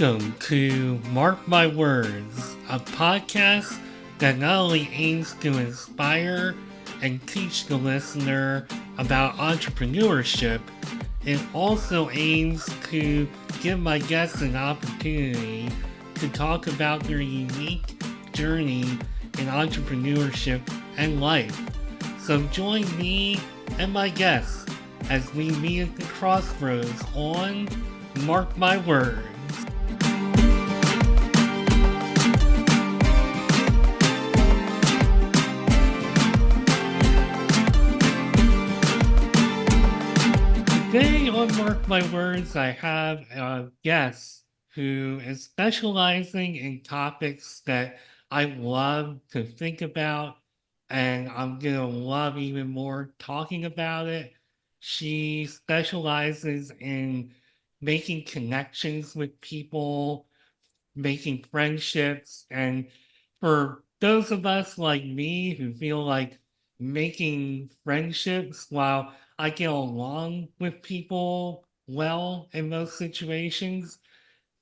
Welcome to Mark My Words, a podcast that not only aims to inspire and teach the listener about entrepreneurship, it also aims to give my guests an opportunity to talk about their unique journey in entrepreneurship and life. So join me and my guests as we meet at the crossroads on Mark My Words. Today on Mark My Words, I have a guest who is specializing in topics that I love to think about, and I'm going to love even more talking about it. She specializes in making connections with people, making friendships. And for those of us like me who feel like making friendships, while I get along with people well in most situations,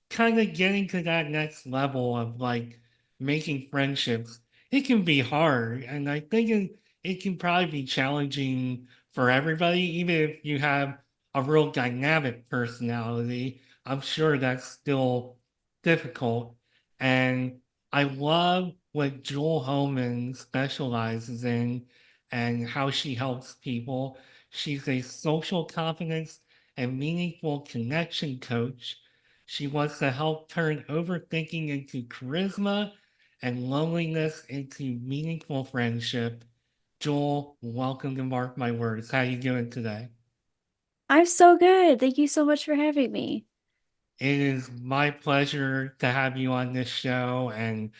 kind of getting to that next level of like making friendships, it can be hard. And I think it can probably be challenging for everybody, even if you have a real dynamic personality. I'm sure that's still difficult. And I love what Jewel Hohman specializes in and how she helps people. She's a social confidence and meaningful connection coach. She wants to help turn overthinking into charisma and loneliness into meaningful friendship. Joel, welcome to Mark My Words. How you doing today? I'm so good. Thank you so much for having me. It is my pleasure to have you on this show, and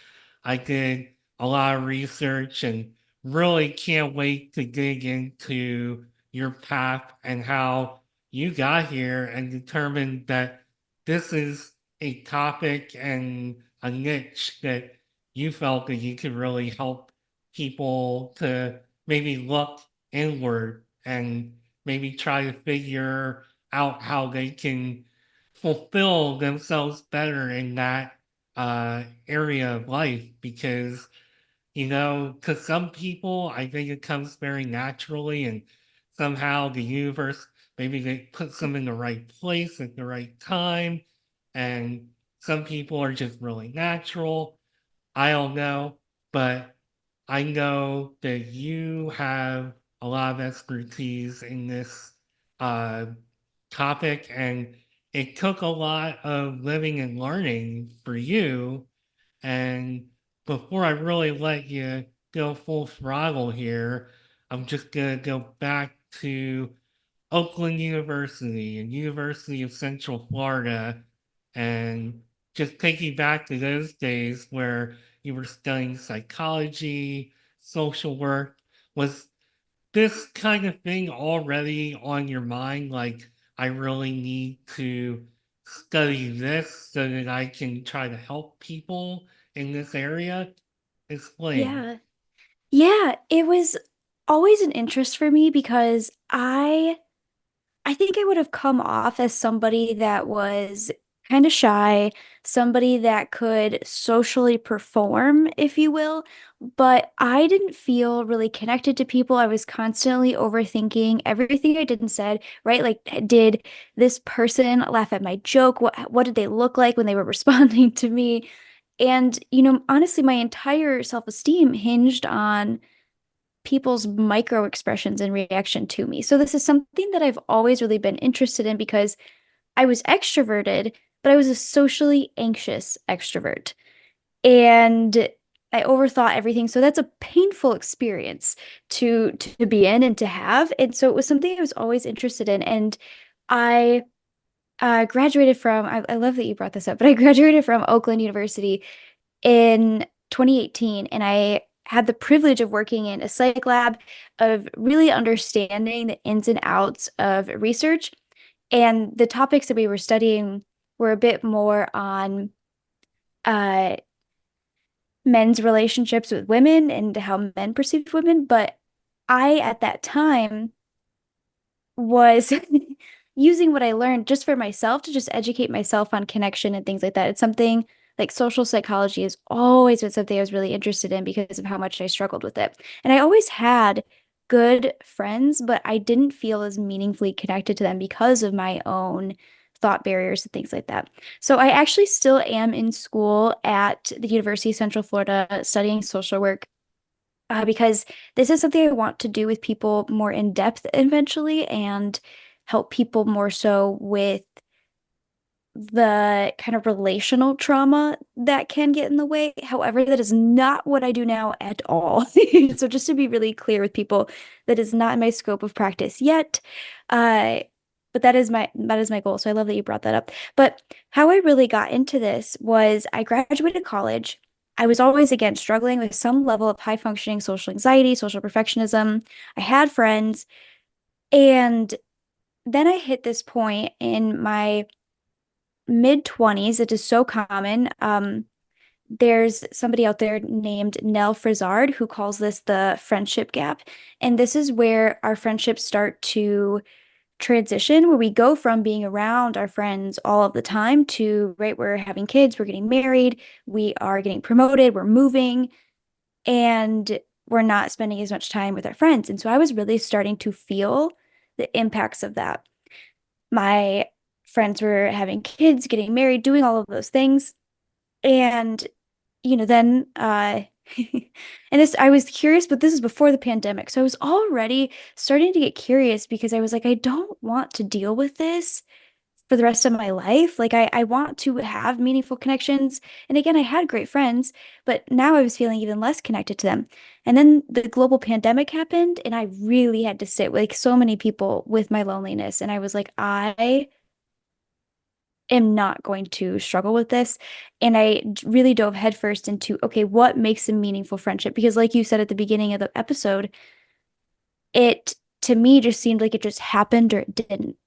I did a lot of research and really can't wait to dig into your path and how you got here and determined that this is a topic and a niche that you felt that you could really help people to maybe look inward and maybe try to figure out how they can fulfill themselves better in that area of life because to some people I think it comes very naturally and somehow the universe maybe they puts them in the right place at the right time, and some people are just really natural. I don't know, but I know that you have a lot of expertise in this uh, topic, and it took a lot of living and learning for you. And before I really let you go full throttle here, I'm just going to go back to Oakland University and University of Central Florida and just take you back to those days where you were studying psychology, social work. Was this kind of thing already on your mind? Like, I really need to study this so that I can try to help people in this area? Explain. Yeah. Yeah, it was always an interest for me because I think I would have come off as somebody that was kind of shy, somebody that could socially perform, if you will, but I didn't feel really connected to people. I was constantly overthinking everything I did and said, right? Like, did this person laugh at my joke? What did they look like when they were responding to me? And, honestly, my entire self-esteem hinged on people's micro expressions in reaction to me. So this is something that I've always really been interested in because I was extroverted, but I was a socially anxious extrovert. And I overthought everything. So that's a painful experience to be in and to have. And so it was something I was always interested in. And I graduated from, I love that you brought this up, but I graduated from Oakland University in 2018, and I had the privilege of working in a psych lab, of really understanding the ins and outs of research. And the topics that we were studying were a bit more on uh, men's relationships with women and how men perceived women. But I, at that time, was using what I learned just for myself to just educate myself on connection and things like that. It's something like social psychology has always been something I was really interested in because of how much I struggled with it. And I always had good friends, but I didn't feel as meaningfully connected to them because of my own thought barriers and things like that. So I actually still am in school at the University of Central Florida studying social work because this is something I want to do with people more in depth eventually and help people more so with the kind of relational trauma that can get in the way. However, that is not what I do now at all. So just to be really clear with people, that is not in my scope of practice yet. Uh, but that is my goal. So I love that you brought that up. But how I really got into this was I graduated college. I was always again struggling with some level of high functioning social anxiety, social perfectionism. I had friends, and then I hit this point in my mid 20s. It is so common. There's somebody out there named Nell Frizzard who calls this the friendship gap. And this is where our friendships start to transition, where we go from being around our friends all of the time to, right, we're having kids, we're getting married, we are getting promoted, we're moving, and we're not spending as much time with our friends. And so I was really starting to feel the impacts of that. My friends were having kids, getting married, doing all of those things. And, then and this I was curious, but this is before the pandemic. So I was already starting to get curious because I was like, I don't want to deal with this for the rest of my life. Like I want to have meaningful connections. And again, I had great friends, but now I was feeling even less connected to them. And then the global pandemic happened, and I really had to sit with like so many people with my loneliness. And I was like, I am not going to struggle with this. And I really dove headfirst into, okay, what makes a meaningful friendship? Because, like you said at the beginning of the episode, it to me just seemed like it just happened or it didn't.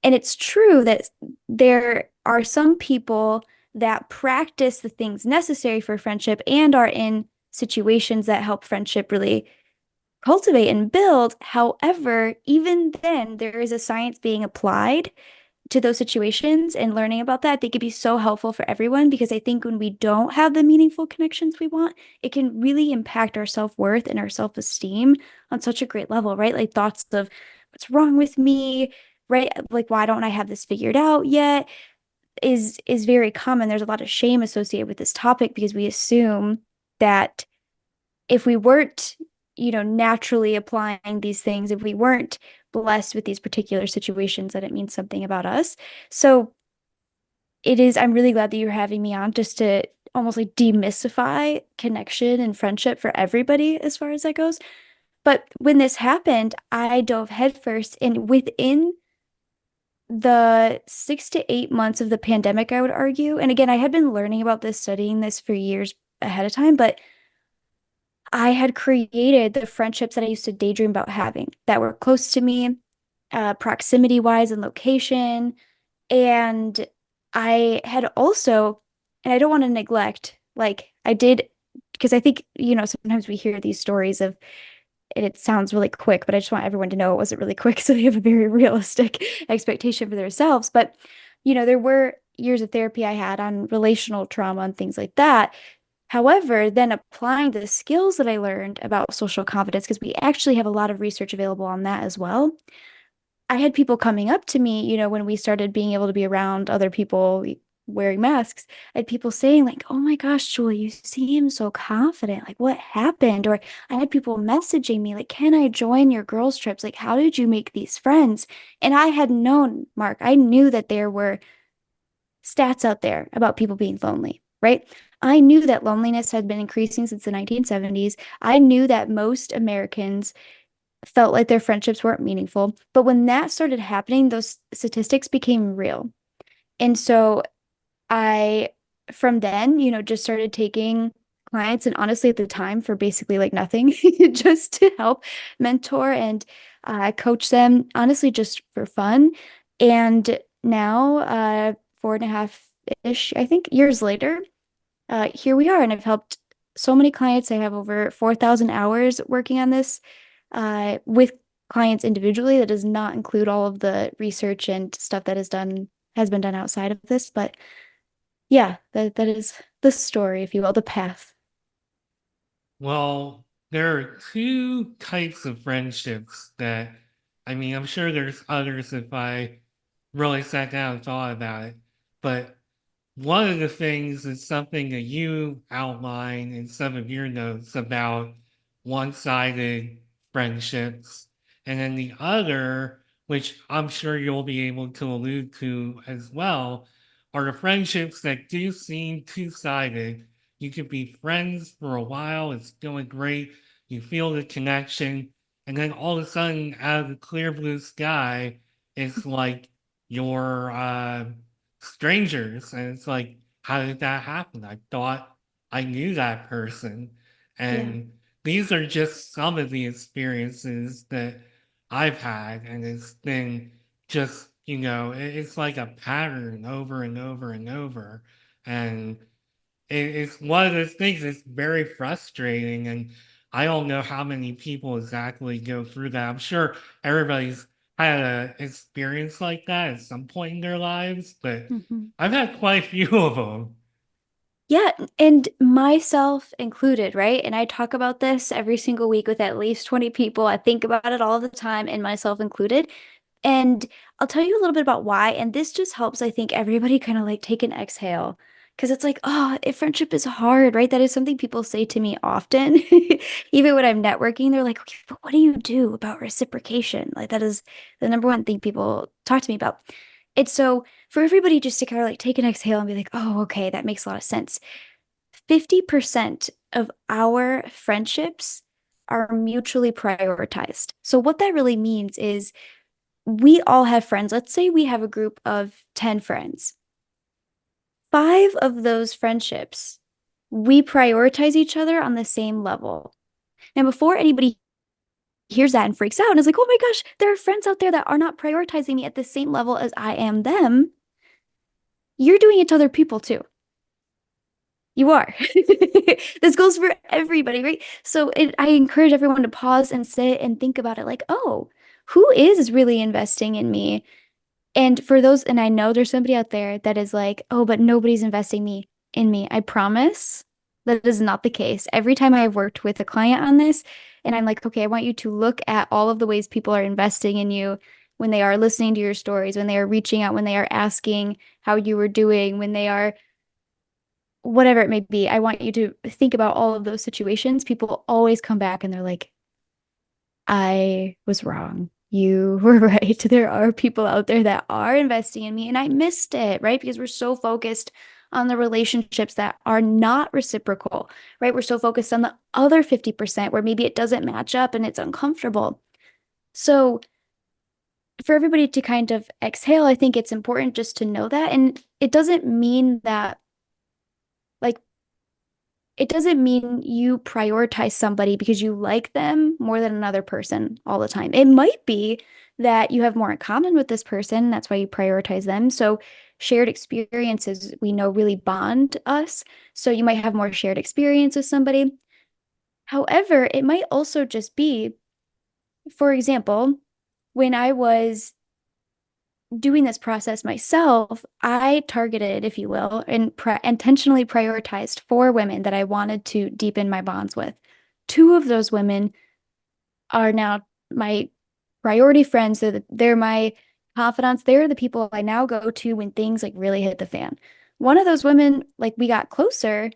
And it's true that there are some people that practice the things necessary for friendship and are in situations that help friendship really cultivate and build. However, even then, there is a science being applied to those situations, and learning about that, I think it'd be so helpful for everyone because I think when we don't have the meaningful connections we want, it can really impact our self-worth and our self-esteem on such a great level, right? Like thoughts of what's wrong with me, right? Like why don't I have this figured out yet? Is very common. There's a lot of shame associated with this topic because we assume that if we weren't, naturally applying these things, if we weren't blessed with these particular situations, that it means something about us. So I'm really glad that you're having me on just to almost like demystify connection and friendship for everybody as far as that goes. But when this happened, I dove headfirst, and within the 6 to 8 months of the pandemic, I would argue, and again, I had been learning about this, studying this for years ahead of time, but I had created the friendships that I used to daydream about having that were close to me, proximity wise and location. And I had also, and I don't want to neglect, like I did, because I think, sometimes we hear these stories of, and it sounds really quick, but I just want everyone to know it wasn't really quick. So they have a very realistic expectation for themselves. But, there were years of therapy I had on relational trauma and things like that. However, then applying the skills that I learned about social confidence, because we actually have a lot of research available on that as well. I had people coming up to me, when we started being able to be around other people wearing masks. I had people saying, like, oh my gosh, Julie, you seem so confident. Like, what happened? Or I had people messaging me, like, can I join your girls' trips? Like, how did you make these friends? And I had known, Mark, I knew that there were stats out there about people being lonely, right? I knew that loneliness had been increasing since the 1970s. I knew that most Americans felt like their friendships weren't meaningful. But when that started happening, those statistics became real. And so I, from then, just started taking clients, and honestly, at the time, for basically like nothing, just to help mentor and coach them, honestly, just for fun. And now, 4.5-ish, I think, years later, here we are. And I've helped so many clients. I have over 4,000 hours working on this with clients individually. That does not include all of the research and stuff that has been done outside of this. But yeah, that is the story, if you will, the path. Well, there are two types of friendships that, I mean, I'm sure there's others if I really sat down and thought about it, but one of the things is something that you outline in some of your notes about one-sided friendships. And then the other, which I'm sure you'll be able to allude to as well, are the friendships that do seem two-sided. You could be friends for a while, it's going great, you feel the connection, and then all of a sudden, out of the clear blue sky, it's like you're strangers. And it's like, how did that happen? I thought I knew that person. Yeah. And these are just some of the experiences that I've had. And it's been just, it's like a pattern over and over and over. And it's one of those things that's very frustrating. And I don't know how many people exactly go through that. I'm sure everybody's had an experience like that at some point in their lives, but Mhm. I've had quite a few of them. Yeah, and myself included, right? And I talk about this every single week with at least 20 people. I think about it all the time, and myself included. And I'll tell you a little bit about why. And this just helps, I think, everybody kind of like take an exhale. Because it's like, oh, if friendship is hard, right? That is something people say to me often. Even when I'm networking, they're like, okay, but what do you do about reciprocation? Like, that is the number one thing people talk to me about. It's so for everybody just to kind of like take an exhale and be like, oh, okay, that makes a lot of sense. 50% of our friendships are mutually prioritized. So, what that really means is we all have friends. Let's say we have a group of 10 friends. Five of those friendships, we prioritize each other on the same level. Now, before anybody hears that and freaks out and is like, oh my gosh, there are friends out there that are not prioritizing me at the same level as I am them, you're doing it to other people too. You are. This goes for everybody, right? So I encourage everyone to pause and sit and think about it like, oh, who is really investing in me? And for those, and I know there's somebody out there that is like, oh, but nobody's investing in me. I promise that is not the case. Every time I've worked with a client on this, and I'm like, okay, I want you to look at all of the ways people are investing in you when they are listening to your stories, when they are reaching out, when they are asking how you were doing, when they are whatever it may be. I want you to think about all of those situations. People always come back and they're like, I was wrong. You were right. There are people out there that are investing in me, and I missed it, right? Because we're so focused on the relationships that are not reciprocal, right? We're so focused on the other 50% where maybe it doesn't match up and it's uncomfortable. So, for everybody to kind of exhale, I think it's important just to know that. And it doesn't mean that, like, it doesn't mean you prioritize somebody because you like them more than another person all the time. It might be that you have more in common with this person. That's why you prioritize them. So, shared experiences we know really bond us. So, you might have more shared experience with somebody. However, it might also just be, for example, when I was doing this process myself, I targeted, if you will, and intentionally prioritized four women that I wanted to deepen my bonds with. Two of those women are now my priority friends. They're my confidants. They're the people I now go to when things like really hit the fan. One of those women, like we got closer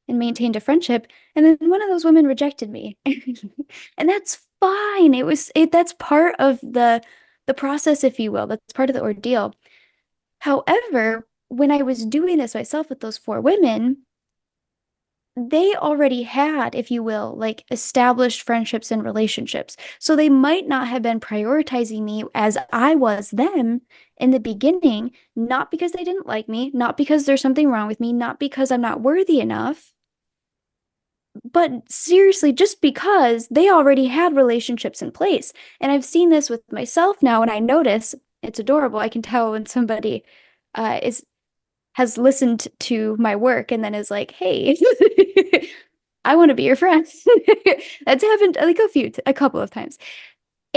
and maintained a friendship, and then one of those women rejected me. And that's fine. That's part of the process, if you will. That's part of the ordeal. However, when I was doing this myself with those four women, they already had, if you will, like established friendships and relationships. So they might not have been prioritizing me as I was them in the beginning, not because they didn't like me, not because there's something wrong with me, not because I'm not worthy enough, but seriously, just because they already had relationships in place. And I've seen this with myself now, and I notice it's adorable. I can tell when somebody is has listened to my work and then is like, "Hey, I want to be your friend." That's happened like a couple of times.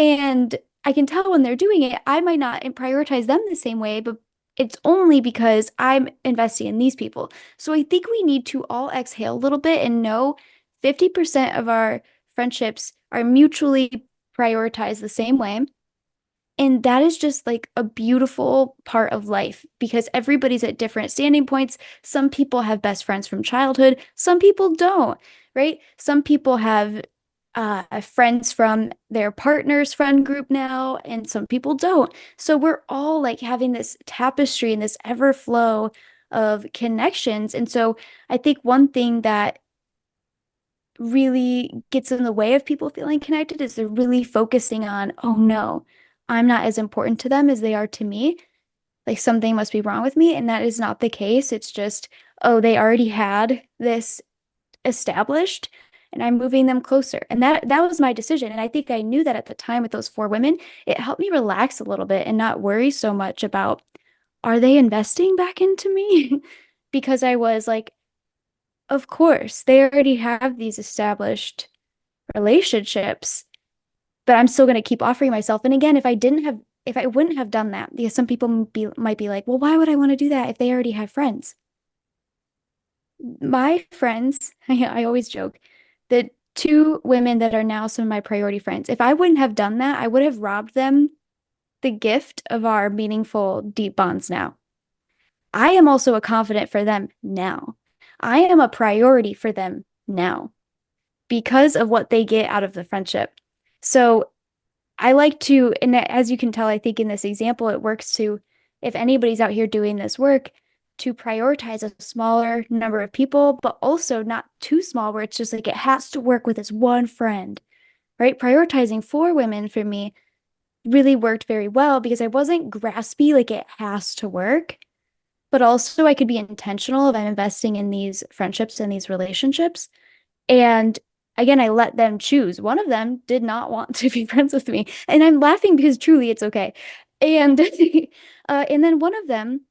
And I can tell when they're doing it, I might not prioritize them the same way, but it's only because I'm investing in these people. So I think we need to all exhale a little bit and know 50% of our friendships are mutually prioritized the same way. And that is just like a beautiful part of life because everybody's at different standing points. Some people have best friends from childhood, some people don't, right? Some people have friends from their partner's friend group now, and some people don't. So we're all like having this tapestry and this ever flow of connections. And so I think one thing that really gets in the way of people feeling connected is they're really focusing on, oh no, I'm not as important to them as they are to me. Like something must be wrong with me. And that is not the case. It's just, oh, they already had this established and I'm moving them closer. And that was my decision. And I think I knew that at the time with those four women, it helped me relax a little bit and not worry so much about, are they investing back into me? Because I was like, of course, they already have these established relationships, but I'm still going to keep offering myself. And again, if I wouldn't have done that, because some people might be like, well, why would I want to do that if they already have friends? My friends, I always joke, the two women that are now some of my priority friends, if I wouldn't have done that, I would have robbed them the gift of our meaningful, deep bonds now. I am also a confidant for them now. I am a priority for them now because of what they get out of the friendship. So I like to, and as you can tell, I think in this example, it works to, if anybody's out here doing this work, to prioritize a smaller number of people, but also not too small where it's just like it has to work with this one friend, right? Prioritizing four women for me really worked very well because I wasn't graspy, like it has to work, but also I could be intentional if I'm investing in these friendships and these relationships. And again, I let them choose. One of them did not want to be friends with me. And I'm laughing because truly it's okay. And and then one of them,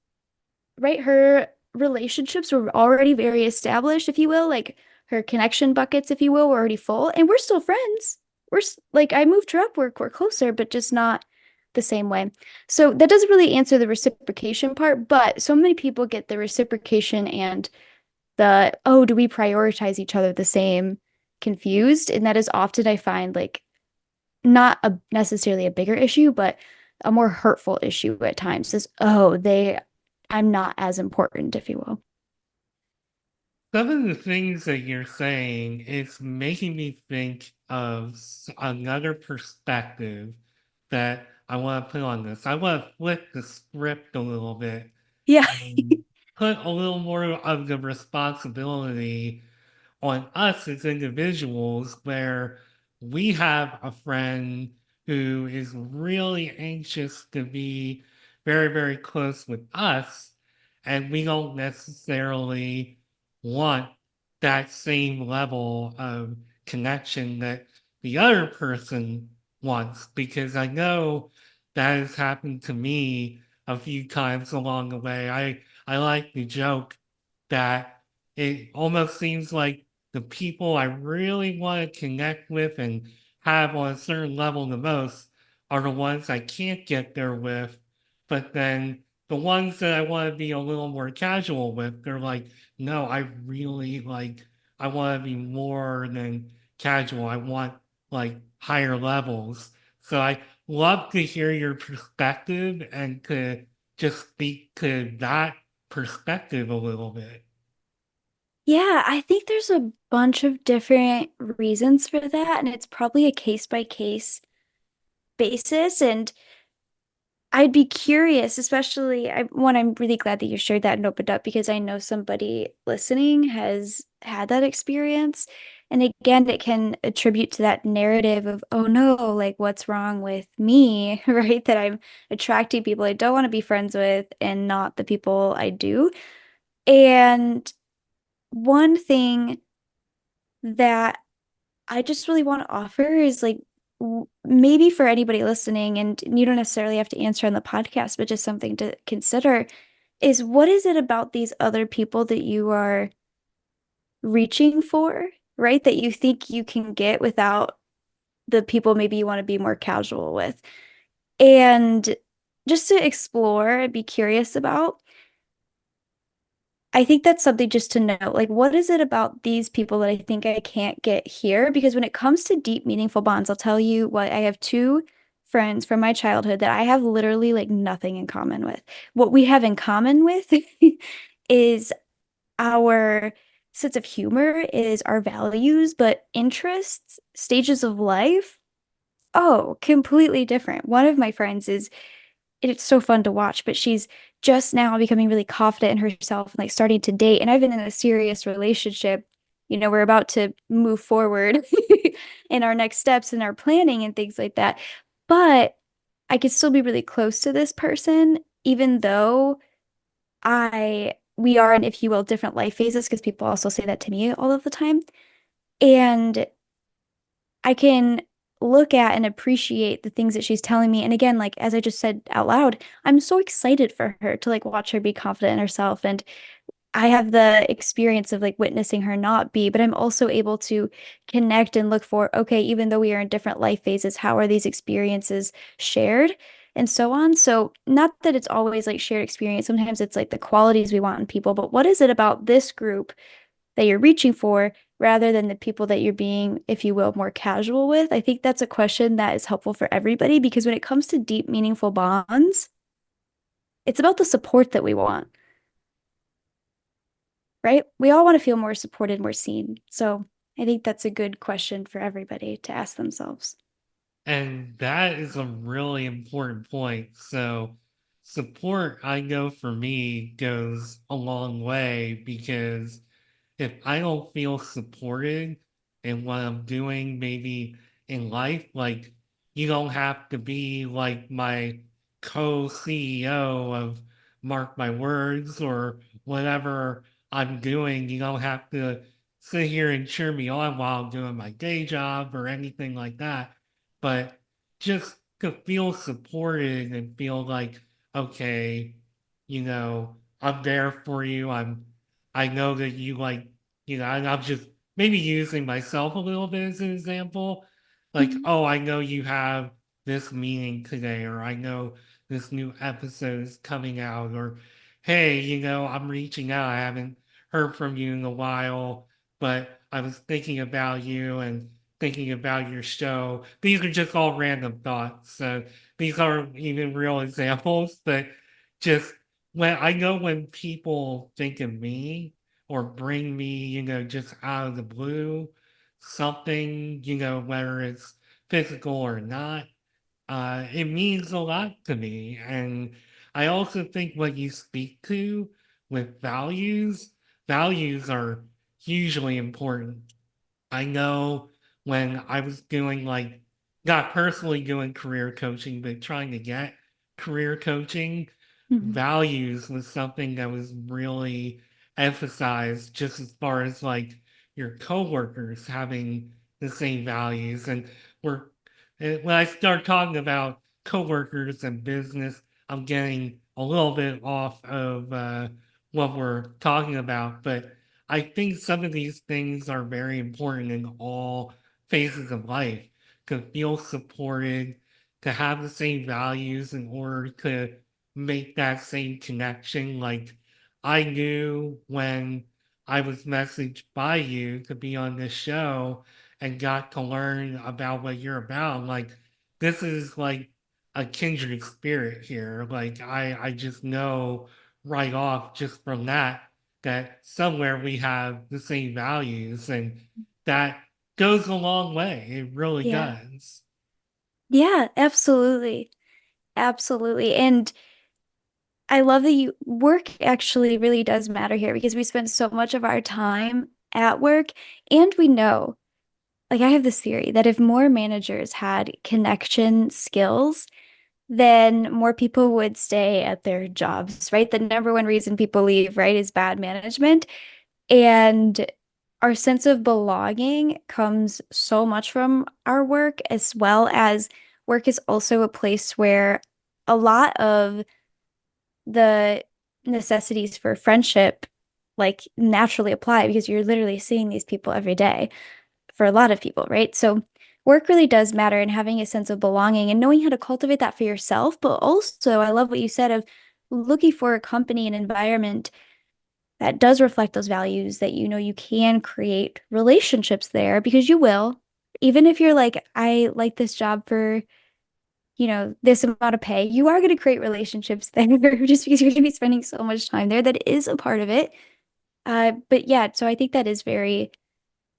right, her relationships were already very established, if you will, like her connection buckets, if you will, were already full. And we're still friends. Like I moved her up, we're closer, but just not the same way. So that doesn't really answer the reciprocation part, but so many people get the reciprocation and the, oh, do we prioritize each other the same confused? And that is often, I find, like not a necessarily a bigger issue, but a more hurtful issue at times is, oh, I'm not as important, if you will. Some of the things that you're saying is making me think of another perspective that I want to put on this. I want to flip the script a little bit Yeah. and put a little more of the responsibility on us as individuals where we have a friend who is really anxious to be very, very close with us, and we don't necessarily want that same level of connection that the other person wants, because I know that has happened to me a few times along the way. I like to joke that it almost seems like the people I really want to connect with and have on a certain level the most are the ones I can't get there with. But then the ones that I want to be a little more casual with, they're like, no, I really like, I want to be more than casual. I want like higher levels. So I love to hear your perspective and to just speak to that perspective a little bit. Yeah, I think there's a bunch of different reasons for that, and it's probably a case by case basis. And I'd be curious, especially I'm really glad that you shared that and opened up because I know somebody listening has had that experience. And again, it can attribute to that narrative of, oh no, like what's wrong with me, right? That I'm attracting people I don't want to be friends with and not the people I do. And one thing that I just really want to offer is like maybe for anybody listening, and you don't necessarily have to answer on the podcast, but just something to consider is what is it about these other people that you are reaching for, right? That you think you can get without the people maybe you want to be more casual with. And just to explore, be curious about. I think that's something just to know. Like, what is it about these people that I think I can't get here? Because when it comes to deep, meaningful bonds, I'll tell you what, I have two friends from my childhood that I have literally like nothing in common with. What we have in common with is our sense of humor, is our values, but interests, stages of life, oh, completely different. One of my friends is it's so fun to watch, but she's just now becoming really confident in herself and like starting to date. And I've been in a serious relationship. We're about to move forward in our next steps and our planning and things like that. But I could still be really close to this person, even though we are in, if you will, different life phases, because people also say that to me all of the time. And I can look at and appreciate the things that she's telling me. And again, like as I just said out loud, I'm so excited for her to like watch her be confident in herself. And I have the experience of like witnessing her not be, but I'm also able to connect and look for, okay, even though we are in different life phases, how are these experiences shared? And so on. So, not that it's always like shared experience. Sometimes it's like the qualities we want in people, but what is it about this group that you're reaching for rather than the people that you're being, if you will, more casual with? I think that's a question that is helpful for everybody because when it comes to deep, meaningful bonds, it's about the support that we want, right? We all want to feel more supported, more seen. So I think that's a good question for everybody to ask themselves. And that is a really important point. So, support, I know for me, goes a long way because if I don't feel supported in what I'm doing, maybe in life, like you don't have to be like my co CEO of Mark My Words or whatever I'm doing. You don't have to sit here and cheer me on while I'm doing my day job or anything like that. But just to feel supported and feel like, okay, I'm there for you. I know that you like, and I'm just maybe using myself a little bit as an example. Like, Mhm. oh, I know you have this meeting today, or I know this new episode is coming out, or hey, I'm reaching out. I haven't heard from you in a while, but I was thinking about you and thinking about your show. These are just all random thoughts. So these aren't even real examples, but just when I know when people think of me or bring me, just out of the blue, something, whether it's physical or not, it means a lot to me. And I also think what you speak to with values are hugely important. I know when I was doing like, not personally doing career coaching, but trying to get career coaching, Mhm. values was something that was really emphasized just as far as like your coworkers having the same values. And we're, when I start talking about coworkers and business, I'm getting a little bit off of what we're talking about, but I think some of these things are very important in all phases of life to feel supported, to have the same values in order to make that same connection. Like I knew when I was messaged by you to be on this show and got to learn about what you're about. Like this is like a kindred spirit here. Like I just know right off just from that somewhere we have the same values and that goes a long way. It really Yeah. does. Yeah, absolutely. Absolutely. And I love that you work actually really does matter here because we spend so much of our time at work and we know, like I have this theory that if more managers had connection skills, then more people would stay at their jobs, right? The number one reason people leave, right, is bad management. And our sense of belonging comes so much from our work, as well as work is also a place where a lot of the necessities for friendship like naturally apply because you're literally seeing these people every day for a lot of people, right? So work really does matter and having a sense of belonging and knowing how to cultivate that for yourself. But also, I love what you said of looking for a company and environment that does reflect those values, that you know you can create relationships there because you will. Even if you're like, I like this job for, this amount of pay, you are going to create relationships there just because you're going to be spending so much time there. That is a part of it. But yeah, so I think that is very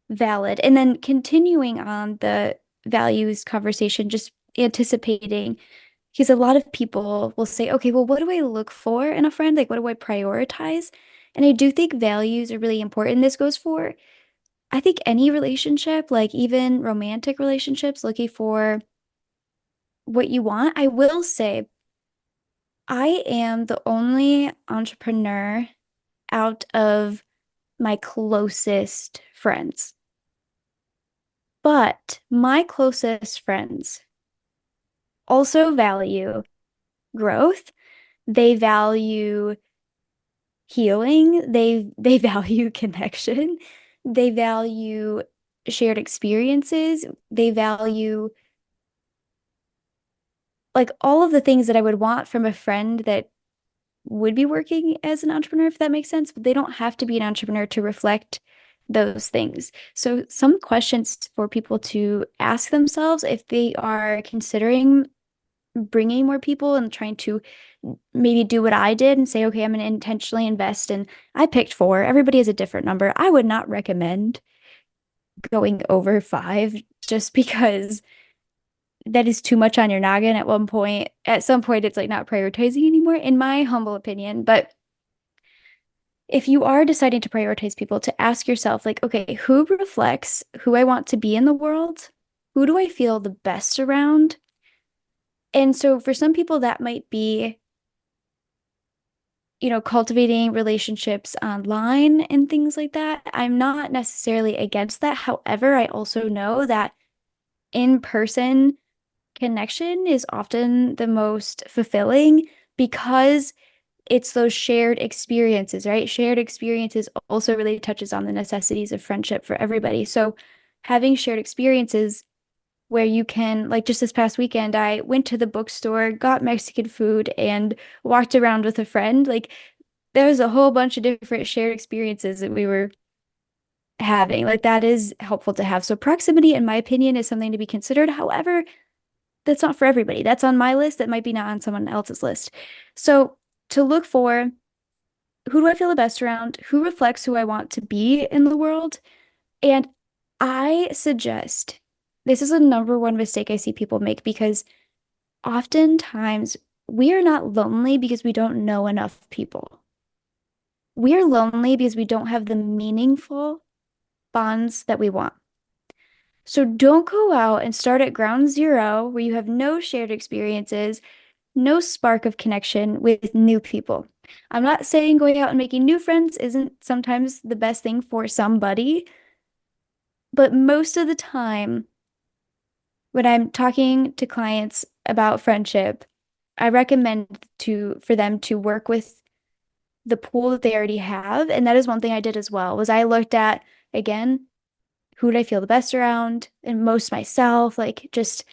valid. And then continuing on the values conversation, just anticipating, because a lot of people will say, okay, well, what do I look for in a friend? Like, what do I prioritize? And I do think values are really important. This goes for, I think, any relationship, like even romantic relationships, looking for what you want. I will say, I am the only entrepreneur out of my closest friends. But my closest friends also value growth. They value healing. They value connection. They value shared experiences. They value like all of the things that I would want from a friend that would be working as an entrepreneur, if that makes sense. But they don't have to be an entrepreneur to reflect those things. So some questions for people to ask themselves if they are considering bringing more people and trying to maybe do what I did and say, okay, I'm going to intentionally invest. And I picked four. Everybody has a different number. I would not recommend going over five just because that is too much on your noggin at one point. At some point, it's like not prioritizing anymore, in my humble opinion. But if you are deciding to prioritize people, to ask yourself, like, okay, who reflects who I want to be in the world? Who do I feel the best around? And so for some people, that might be cultivating relationships online and things like that. I'm not necessarily against that. However, I also know that in-person connection is often the most fulfilling because it's those shared experiences, right? Shared experiences also really touches on the necessities of friendship for everybody. So having shared experiences where you can, like just this past weekend, I went to the bookstore, got Mexican food, and walked around with a friend. Like there was a whole bunch of different shared experiences that we were having. Like that is helpful to have. So proximity, in my opinion, is something to be considered. However, that's not for everybody. That's on my list. That might be not on someone else's list. So to look for who do I feel the best around? Who reflects who I want to be in the world? And I suggest this is a number one mistake I see people make because oftentimes we are not lonely because we don't know enough people. We are lonely because we don't have the meaningful bonds that we want. So don't go out and start at ground zero where you have no shared experiences, no spark of connection with new people. I'm not saying going out and making new friends isn't sometimes the best thing for somebody, but most of the time, when I'm talking to clients about friendship, I recommend for them to work with the pool that they already have. And that is one thing I did as well, was I looked at, again, who did I feel the best around and most myself, like just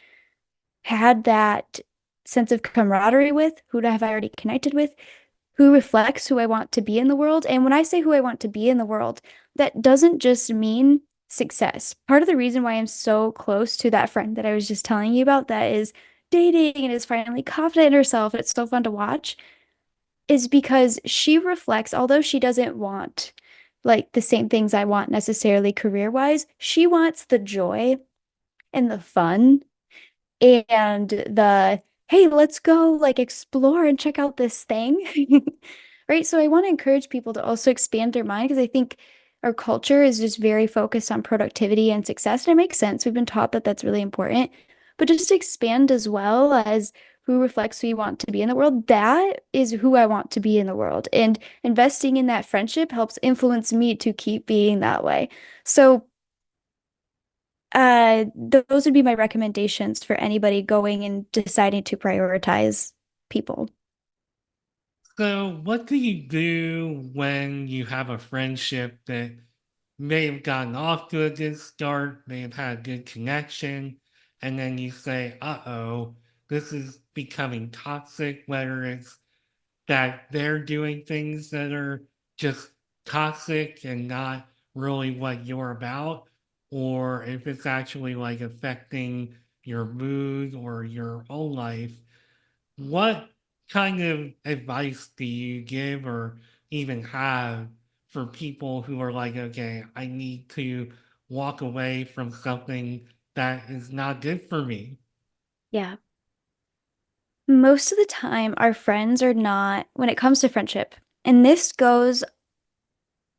had that sense of camaraderie with, who have I already connected with, who reflects who I want to be in the world. And when I say who I want to be in the world, that doesn't just mean success. Part of the reason why I'm so close to that friend that I was just telling you about that is dating and is finally confident in herself, it's so fun to watch, is because she reflects, although she doesn't want like the same things I want necessarily career-wise, she wants the joy and the fun and the hey, let's go like explore and check out this thing. Right? So I want to encourage people to also expand their mind because I think our culture is just very focused on productivity and success. And it makes sense. We've been taught that that's really important. But just to expand as well as who reflects who you want to be in the world, that is who I want to be in the world. And investing in that friendship helps influence me to keep being that way. So those would be my recommendations for anybody going and deciding to prioritize people. So, what do you do when you have a friendship that may have gotten off to a good start, may have had a good connection, and then you say, uh-oh, this is becoming toxic, whether it's that they're doing things that are just toxic and not really what you're about, or if it's actually like affecting your mood or your whole life. What kind of advice do you give or even have for people who are like, okay, I need to walk away from something that is not good for me? Yeah. Most of the time, our friends are not, when it comes to friendship, and this goes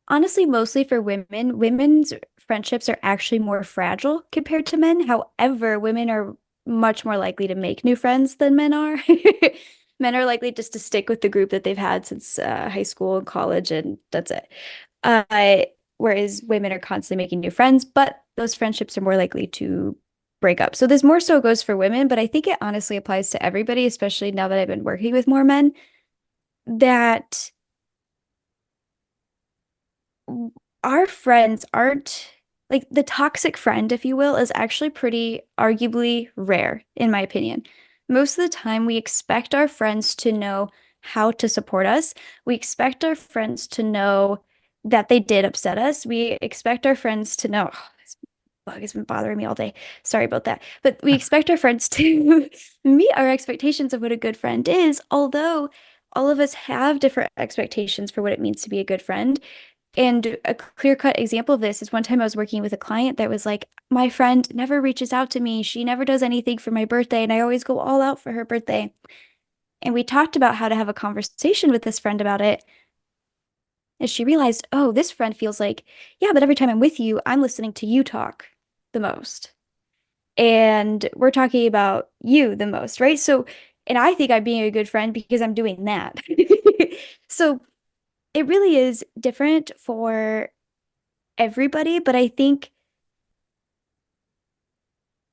honestly mostly for women, women's friendships are actually more fragile compared to men. However, women are much more likely to make new friends than men are. Men are likely just to stick with the group that they've had since high school and college, and that's it. Uh, Whereas women are constantly making new friends, but those friendships are more likely to break up. So this more so goes for women, but I think it honestly applies to everybody, especially now that I've been working with more men, that our friends aren't like the toxic friend, if you will, is actually pretty arguably rare, in my opinion. Most of the time, we expect our friends to know how to support us. We expect our friends to know that they did upset us. We expect our friends to know, oh, this bug has been bothering me all day. Sorry about that. But we expect our friends to meet our expectations of what a good friend is, although all of us have different expectations for what it means to be a good friend. And a clear-cut example of this is one time I was working with a client that was like, my friend never reaches out to me. She never does anything for my birthday, and I always go all out for her birthday. And we talked about how to have a conversation with this friend about it. And she realized, oh, this friend feels like, yeah, but every time I'm with you, I'm listening to you talk the most. And we're talking about you the most, right? So, and I think I'm being a good friend because I'm doing that. So it really is different for everybody, but I think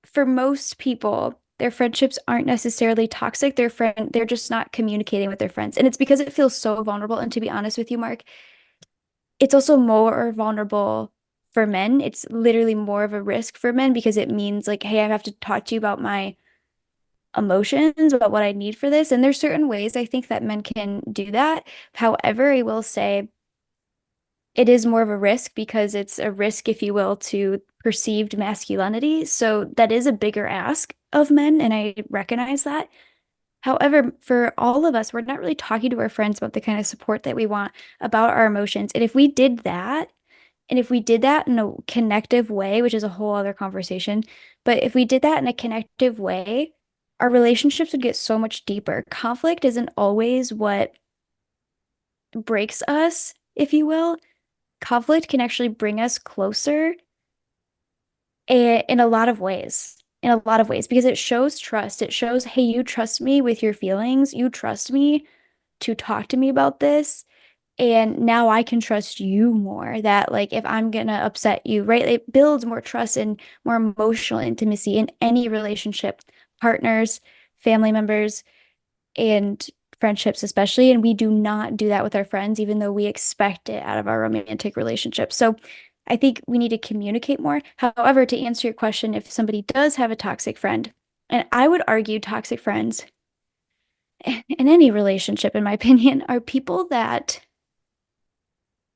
for most people, their friendships aren't necessarily toxic. They're just not communicating with their friends. And it's because it feels so vulnerable. And to be honest with you, Mark, it's also more vulnerable for men. It's literally more of a risk for men because it means like, hey, I have to talk to you about my emotions, about what I need for this. And there's certain ways I think that men can do that. However, I will say it is more of a risk because it's a risk, if you will, to perceived masculinity. So that is a bigger ask of men, and I recognize that. However, for all of us, we're not really talking to our friends about the kind of support that we want, about our emotions. And if we did that, and if we did that in a connective way, which is a whole other conversation, but if we did that in a connective way, our relationships would get so much deeper. Conflict isn't always what breaks us, if you will. Conflict can actually bring us closer in a lot of ways. In a lot of ways, because it shows trust. It shows, hey, you trust me with your feelings. You trust me to talk to me about this. And now I can trust you more. That, like, if I'm gonna upset you, right? It builds more trust and more emotional intimacy in any relationship, partners, family members, and friendships, especially. And we do not do that with our friends, even though we expect it out of our romantic relationships. So I think we need to communicate more. However, to answer your question, if somebody does have a toxic friend, and I would argue toxic friends in any relationship, in my opinion, are people that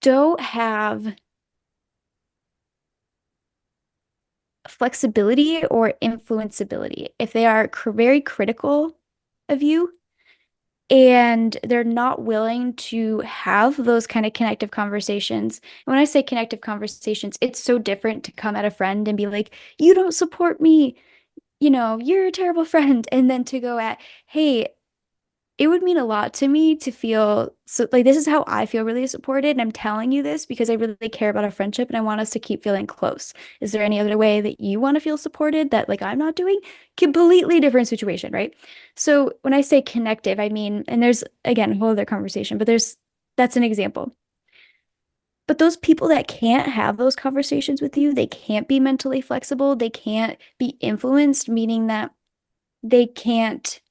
don't have flexibility or influenceability. If they are very critical of you, and they're not willing to have those kind of connective conversations. And when I say connective conversations, it's so different to come at a friend and be like, you don't support me, you're a terrible friend. And then to go at, hey, it would mean a lot to me to feel so like this is how I feel really supported. And I'm telling you this because I really care about our friendship and I want us to keep feeling close. Is there any other way that you want to feel supported that like I'm not doing? Completely different situation, right? So when I say connective, I mean, and there's again a whole other conversation, but that's an example. But those people that can't have those conversations with you, they can't be mentally flexible, they can't be influenced, meaning that they can't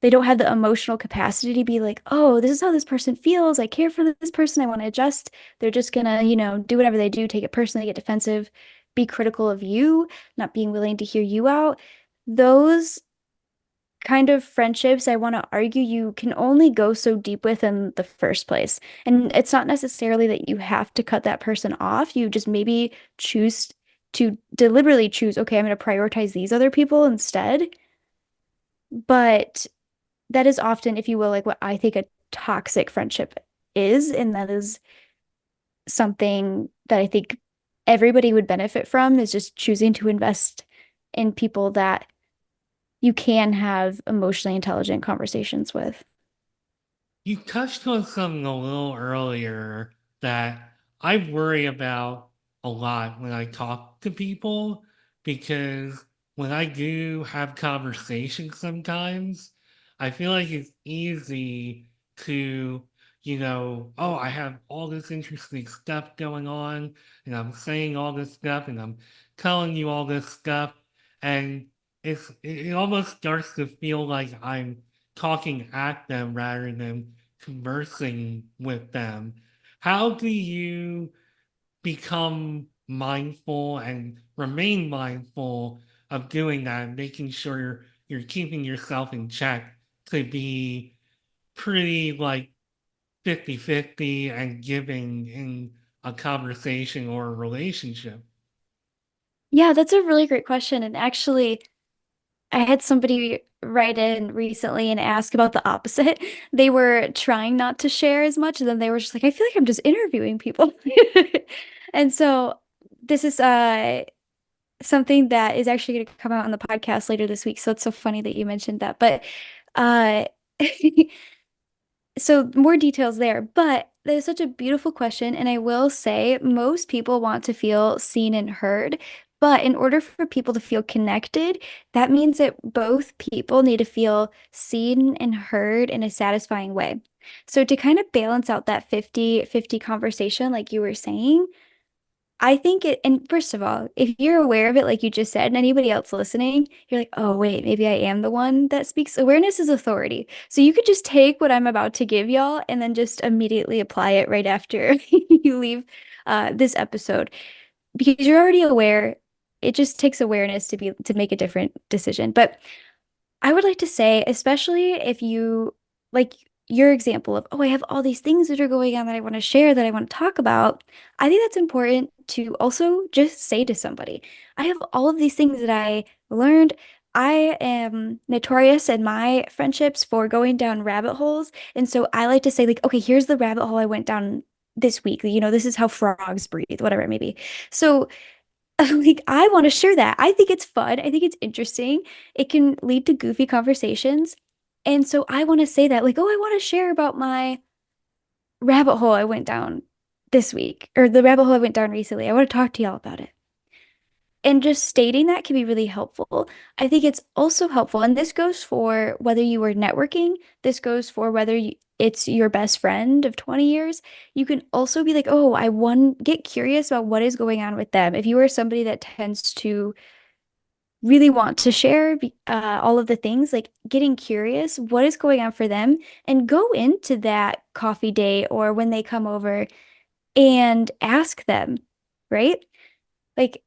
they don't have the emotional capacity to be like, oh, this is how this person feels. I care for this person. I want to adjust. They're just gonna, do whatever they do, take it personally, get defensive, be critical of you, not being willing to hear you out. Those kind of friendships, I want to argue you can only go so deep with in the first place. And it's not necessarily that you have to cut that person off. You just maybe choose to deliberately choose, okay, I'm going to prioritize these other people instead. But that is often, if you will, like what I think a toxic friendship is. And that is something that I think everybody would benefit from is just choosing to invest in people that you can have emotionally intelligent conversations with. You touched on something a little earlier that I worry about a lot when I talk to people because when I do have conversations sometimes, I feel like it's easy to, oh, I have all this interesting stuff going on and I'm saying all this stuff and I'm telling you all this stuff. And it almost starts to feel like I'm talking at them rather than conversing with them. How do you become mindful and remain mindful of doing that, making sure you're keeping yourself in check to be pretty like 50-50 and giving in a conversation or a relationship? Yeah, that's a really great question. And actually, I had somebody write in recently and ask about the opposite. They were trying not to share as much, and then they were just like, I feel like I'm just interviewing people. And so this is something that is actually going to come out on the podcast later this week. So it's so funny that you mentioned that. But uh so more details there, but that is such a beautiful question. And I will say most people want to feel seen and heard. But in order for people to feel connected, that means that both people need to feel seen and heard in a satisfying way. So to kind of balance out that 50-50 conversation, like you were saying, I think it, and first of all, if you're aware of it, like you just said, and anybody else listening, you're like, oh, wait, maybe I am the one that speaks. Awareness is authority. So you could just take what I'm about to give y'all and then just immediately apply it right after you leave this episode because you're already aware. It just takes awareness to make a different decision. But I would like to say, especially if you like your example of, oh, I have all these things that are going on that I want to share, that I want to talk about. I think that's important to also just say to somebody, I have all of these things that I learned. I am notorious in my friendships for going down rabbit holes. And so I like to say, like, okay, here's the rabbit hole I went down this week. This is how frogs breathe, whatever it may be. So like I want to share that. I think it's fun. I think it's interesting. It can lead to goofy conversations. And so I want to say that like, oh, I want to share about my rabbit hole I went down this week or the rabbit hole I went down recently. I want to talk to y'all about it. And just stating that can be really helpful. I think it's also helpful, and this goes for whether you are networking, this goes for whether it's your best friend of 20 years. You can also be like, oh, I want get curious about what is going on with them. If you are somebody that tends to really want to share all of the things, like getting curious, what is going on for them, and go into that coffee date or when they come over and ask them, right? Like,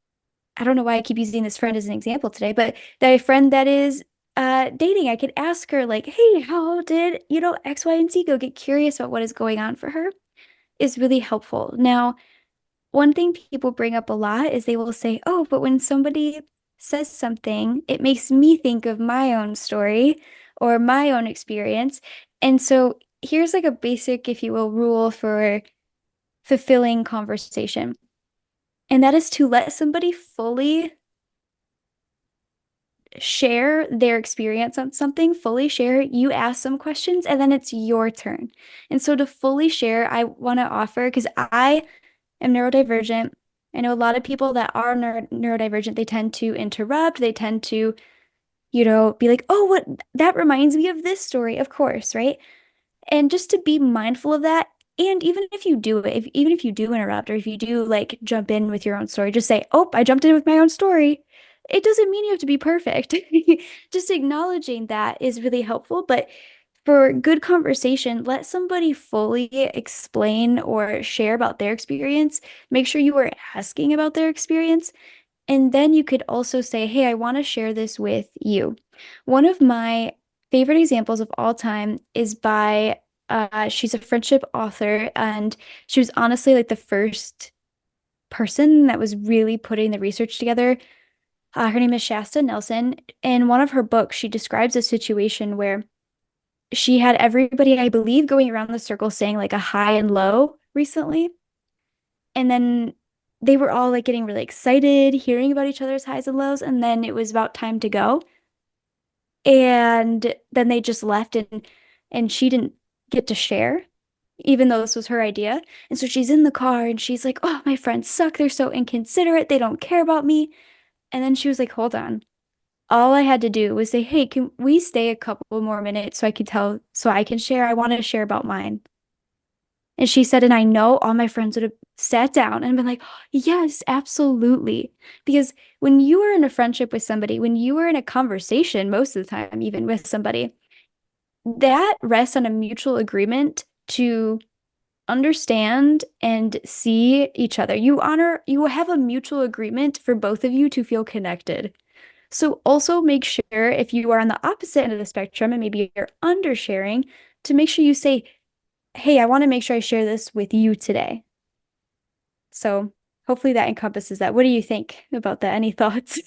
I don't know why I keep using this friend as an example today, but that friend that is dating, I could ask her like, "Hey, how did, X, Y, and Z go?" Get curious about what is going on for her is really helpful. Now, one thing people bring up a lot is they will say, "Oh, but when somebody says something, it makes me think of my own story or my own experience." And so here's like a basic, if you will, rule for fulfilling conversation. And that is to let somebody fully share their experience on something, fully share, you ask some questions, and then it's your turn. And so to fully share, I want to offer, because I am neurodivergent. I know a lot of people that are neurodivergent, they tend to interrupt, they tend to, be like, oh, what that reminds me of this story, of course, right? And just to be mindful of that. And even if you do it, even if you do interrupt or if you do like jump in with your own story, just say, oh, I jumped in with my own story. it doesn't mean you have to be perfect. Just acknowledging that is really helpful. But for good conversation, let somebody fully explain or share about their experience. Make sure you are asking about their experience. And then you could also say, hey, I want to share this with you. One of my favorite examples of all time is by, she's a friendship author, and she was honestly like the first person that was really putting the research together. Her name is Shasta Nelson. In one of her books, she describes a situation where she had everybody, I believe, going around the circle saying like a high and low recently. And then they were all like getting really excited, hearing about each other's highs and lows. And then it was about time to go. And then they just left and she didn't get to share, even though this was her idea. And so she's in the car and she's like, oh, my friends suck. They're so inconsiderate. They don't care about me. And then she was like, hold on. All I had to do was say, hey, can we stay a couple more minutes so I can tell, so I can share? I want to share about mine. And she said, and I know all my friends would have sat down and been like, yes, absolutely. Because when you are in a friendship with somebody, when you are in a conversation, most of the time, even with somebody, that rests on a mutual agreement to understand and see each other. You have a mutual agreement for both of you to feel connected. So also make sure if you are on the opposite end of the spectrum and maybe you're undersharing, to make sure you say, hey, I want to make sure I share this with you today. So hopefully that encompasses that. What do you think about that? Any thoughts?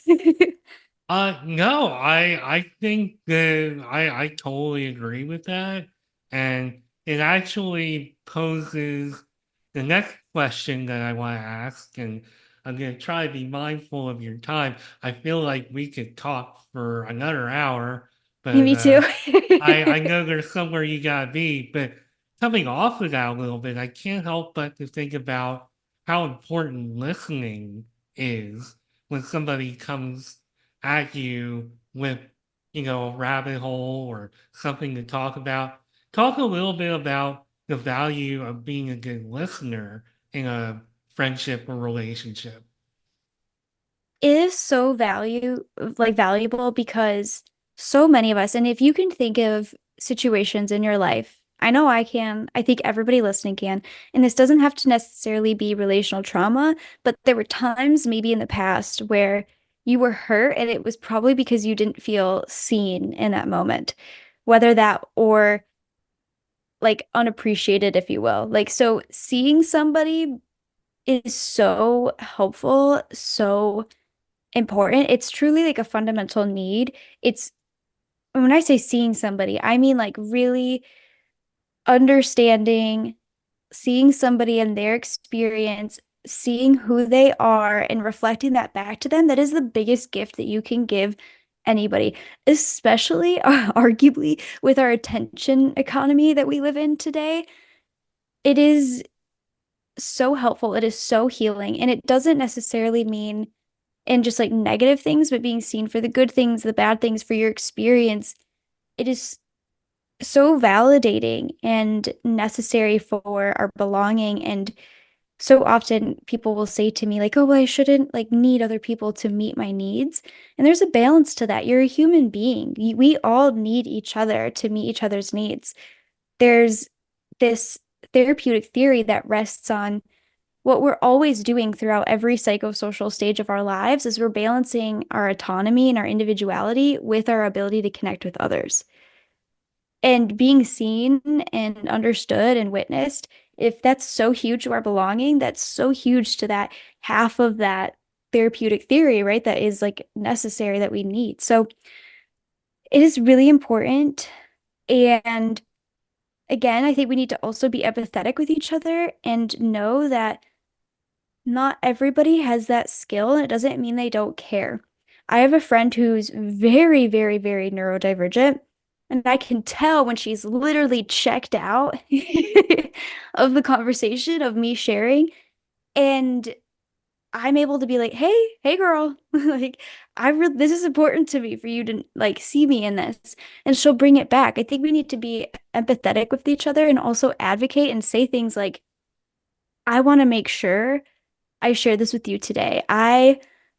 No, I think that I totally agree with that. And it actually poses the next question that I want to ask, and I'm going to try to be mindful of your time. I feel like we could talk for another hour, but Me too. I know there's somewhere you gotta be, but coming off of that a little bit, I can't help but to think about how important listening is when somebody comes at you with, a rabbit hole or something to talk about. Talk a little bit about the value of being a good listener in a friendship or relationship. It is so valuable because so many of us, and if you can think of situations in your life, I know I can, I think everybody listening can, and this doesn't have to necessarily be relational trauma, but there were times maybe in the past where you were hurt and it was probably because you didn't feel seen in that moment, whether that or like unappreciated, if you will. Like, so seeing somebody is so helpful, so important. It's truly like a fundamental need. It's when I say seeing somebody, I mean like really understanding, seeing somebody and their experience, seeing who they are and reflecting that back to them. That is the biggest gift that you can give anybody, especially arguably with our attention economy that we live in today. It is so helpful. It is so healing. And it doesn't necessarily mean in just like negative things, but being seen for the good things, the bad things, for your experience. It is so validating and necessary for our belonging. And so often people will say to me, like, oh, well, I shouldn't like need other people to meet my needs. And there's a balance to that. You're a human being. We all need each other to meet each other's needs. There's this therapeutic theory that rests on what we're always doing throughout every psychosocial stage of our lives is we're balancing our autonomy and our individuality with our ability to connect with others. And being seen and understood and witnessed, if that's so huge to our belonging, that's so huge to that half of that therapeutic theory, right? That is like necessary that we need. So it is really important. And again, I think we need to also be empathetic with each other and know that not everybody has that skill, and it doesn't mean they don't care. I have a friend who's very, very, very neurodivergent, and I can tell when she's literally checked out of the conversation of me sharing, and I'm able to be like, "Hey, girl, like this is important to me for you to like see me in this." And she'll bring it back. I think we need to be empathetic with each other and also advocate and say things like, "I want to make sure I share this with you today.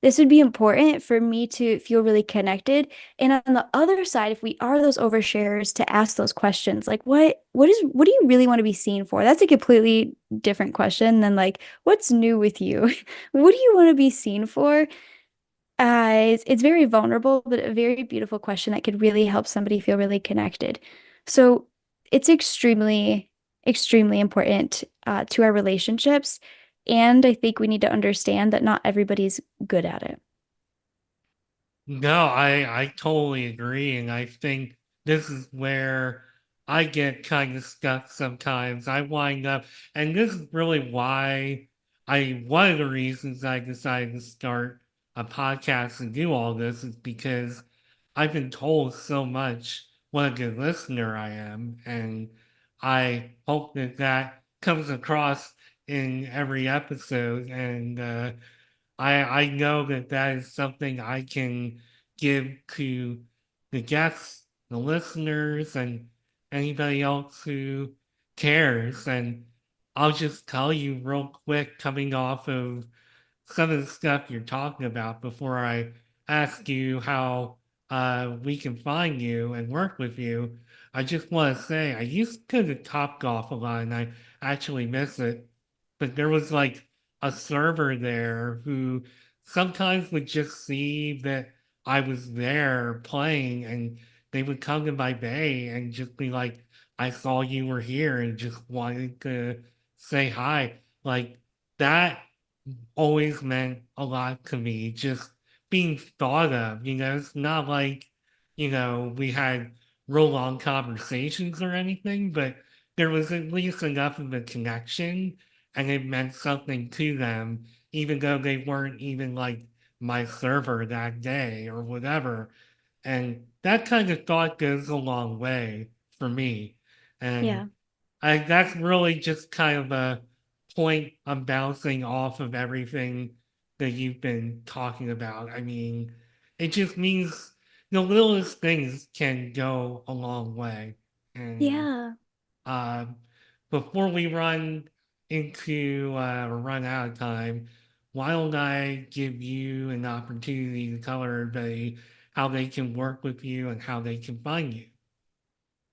this would be important for me to feel really connected. And on the other side, if we are those oversharers, to ask those questions like what do you really want to be seen for? That's a completely different question than like what's new with you? What do you want to be seen for? It's very vulnerable, but a very beautiful question that could really help somebody feel really connected. So it's extremely important to our relationships. And I think we need to understand that not everybody's good at it. No, I totally agree, and I think this is where I get kind of stuck sometimes. I wind up, and this is really why one of the reasons I decided to start a podcast and do all this is because I've been told so much what a good listener I am, and I hope that that comes across in every episode, and I know that that is something I can give to the guests, the listeners, and anybody else who cares. And I'll just tell you real quick, coming off of some of the stuff you're talking about before I ask you how we can find you and work with you. I just want to say I used to go to Top Golf a lot and I actually miss it. But there was like a server there who sometimes would just see that I was there playing and they would come to my bay and just be like, I saw you were here and just wanted to say hi. Like that always meant a lot to me, just being thought of. It's not like, we had real long conversations or anything, but there was at least enough of a connection and it meant something to them, even though they weren't even like my server that day or whatever. And that kind of thought goes a long way for me. And Yeah. that's really just kind of a point I'm bouncing off of everything that you've been talking about. I mean, it just means the littlest things can go a long way. And Yeah. uh, before we run out of time, why don't I give you an opportunity to tell everybody how they can work with you and how they can find you?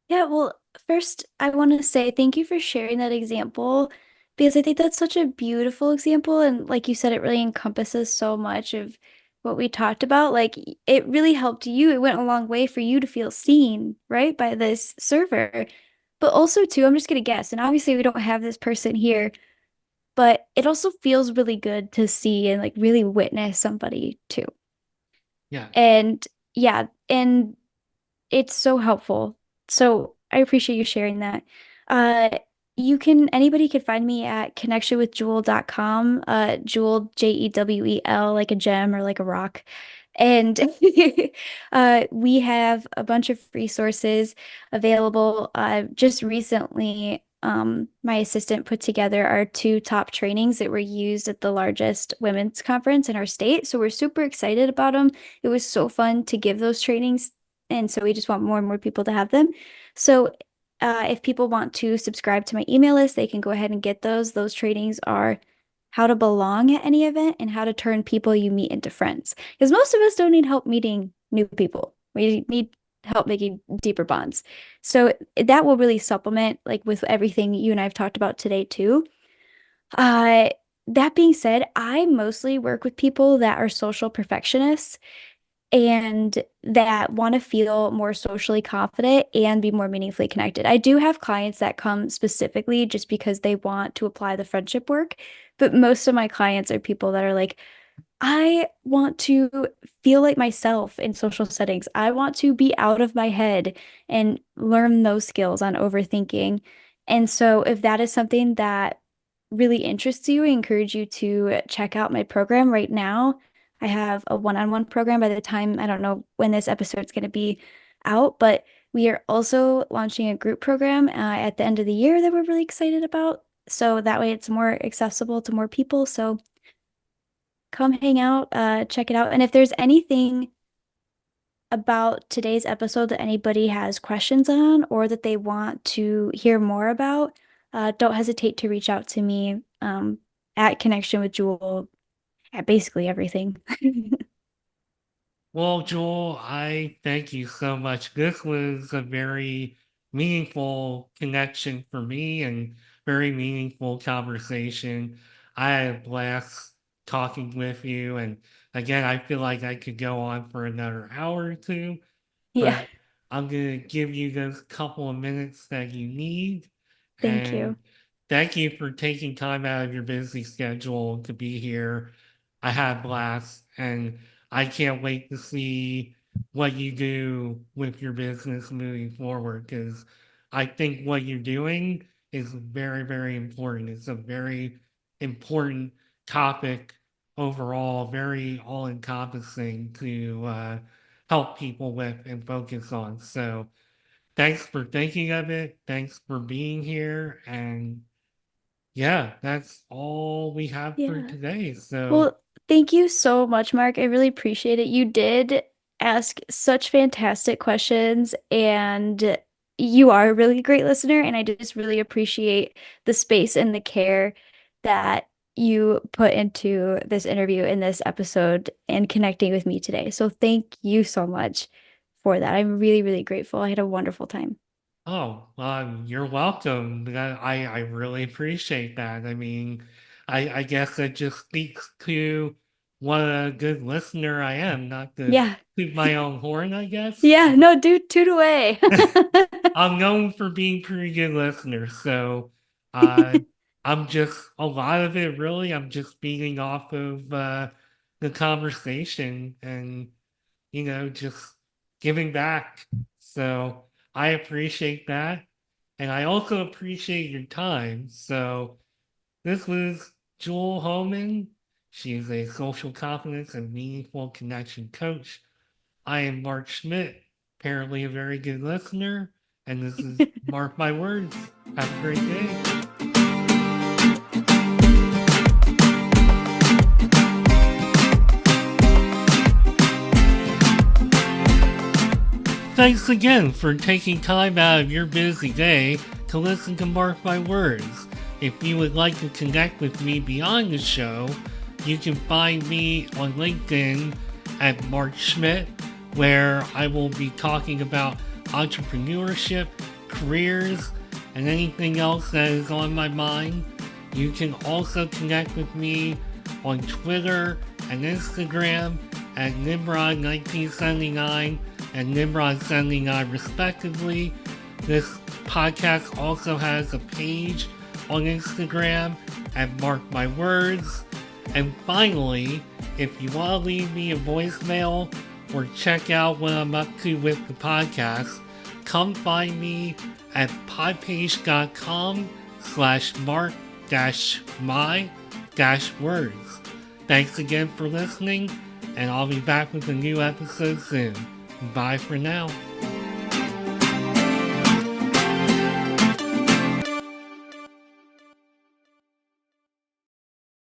Yeah, well, first, I want to say thank you for sharing that example because I think that's such a beautiful example. And like you said, it really encompasses so much of what we talked about. Like, it really helped you. It went a long way for you to feel seen, right, by this server. But also, too, I'm just gonna guess, and obviously, we don't have this person here, but it also feels really good to see and like really witness somebody too. Yeah. And yeah, and it's so helpful. So I appreciate you sharing that. Uh, anybody could find me at connectionwithjewel.com. Jewel, Jewel, like a gem or like a rock. And we have a bunch of resources available. Just recently, my assistant put together our two top trainings that were used at the largest women's conference in our state. So we're super excited about them. It was so fun to give those trainings, and so we just want more and more people to have them. So if people want to subscribe to my email list, they can go ahead and get those. Those trainings are how to belong at any event and how to turn people you meet into friends. Because most of us don't need help meeting new people. We need help making deeper bonds. So that will really supplement like with everything you and I've talked about today too. Uh, that being said, I mostly work with people that are social perfectionists and that want to feel more socially confident and be more meaningfully connected. I do have clients that come specifically just because they want to apply the friendship work, but most of my clients are people that are like, I want to feel like myself in social settings. I want to be out of my head and learn those skills on overthinking. And so, if that is something that really interests you, I encourage you to check out my program right now. I have a one-on-one program by the time, I don't know when this episode is going to be out, but we are also launching a group program at the end of the year that we're really excited about. So that way it's more accessible to more people. So come hang out, check it out. And if there's anything about today's episode that anybody has questions on or that they want to hear more about, don't hesitate to reach out to me at Connection with Jewel. yeah, basically everything. Well, Joel, I thank you so much. This was a very meaningful connection for me and very meaningful conversation. I had a blast talking with you. And again, I feel like I could go on for another hour or two, Yeah, but I'm going to give you those couple of minutes that you need. thank you. And thank you for taking time out of your busy schedule to be here. I had a blast, and I can't wait to see what you do with your business moving forward because I think what you're doing is very, very important. It's a very important topic overall, very all encompassing to help people with and focus on. So, thanks for thinking of it. Thanks for being here. And yeah, that's all we have for Yeah. today. So, Well, thank you so much, Mark. I really appreciate it. You did ask such fantastic questions, and you are a really great listener. And I just really appreciate the space and the care that you put into this interview in this episode and connecting with me today. So thank you so much for that. I'm really, really grateful. I had a wonderful time. oh, you're welcome. I really appreciate that. I mean, I guess it just speaks to what a good listener I am, not to Yeah. toot my own horn, I guess. Yeah. No, dude, toot away. I'm known for being pretty good listener, so uh, I'm just a lot of it really. I'm just feeding off of the conversation and just giving back. So I appreciate that, and I also appreciate your time. So this was Jewel Hohman. She's a social confidence and meaningful connection coach. I am Mark Schmidt, apparently a very good listener, and this is Mark My Words. Have a great day. Thanks again for taking time out of your busy day to listen to Mark My Words. If you would like to connect with me beyond the show, you can find me on LinkedIn at Mark Schmidt, where I will be talking about entrepreneurship, careers, and anything else that is on my mind. You can also connect with me on Twitter and Instagram at Nimrod1979 and Nimrod79 respectively. This podcast also has a page on Instagram at Mark My Words. And finally, if you want to leave me a voicemail or check out what I'm up to with the podcast, come find me at podpage.com/mark-my-words. Thanks again for listening, and I'll be back with a new episode soon. Bye for now.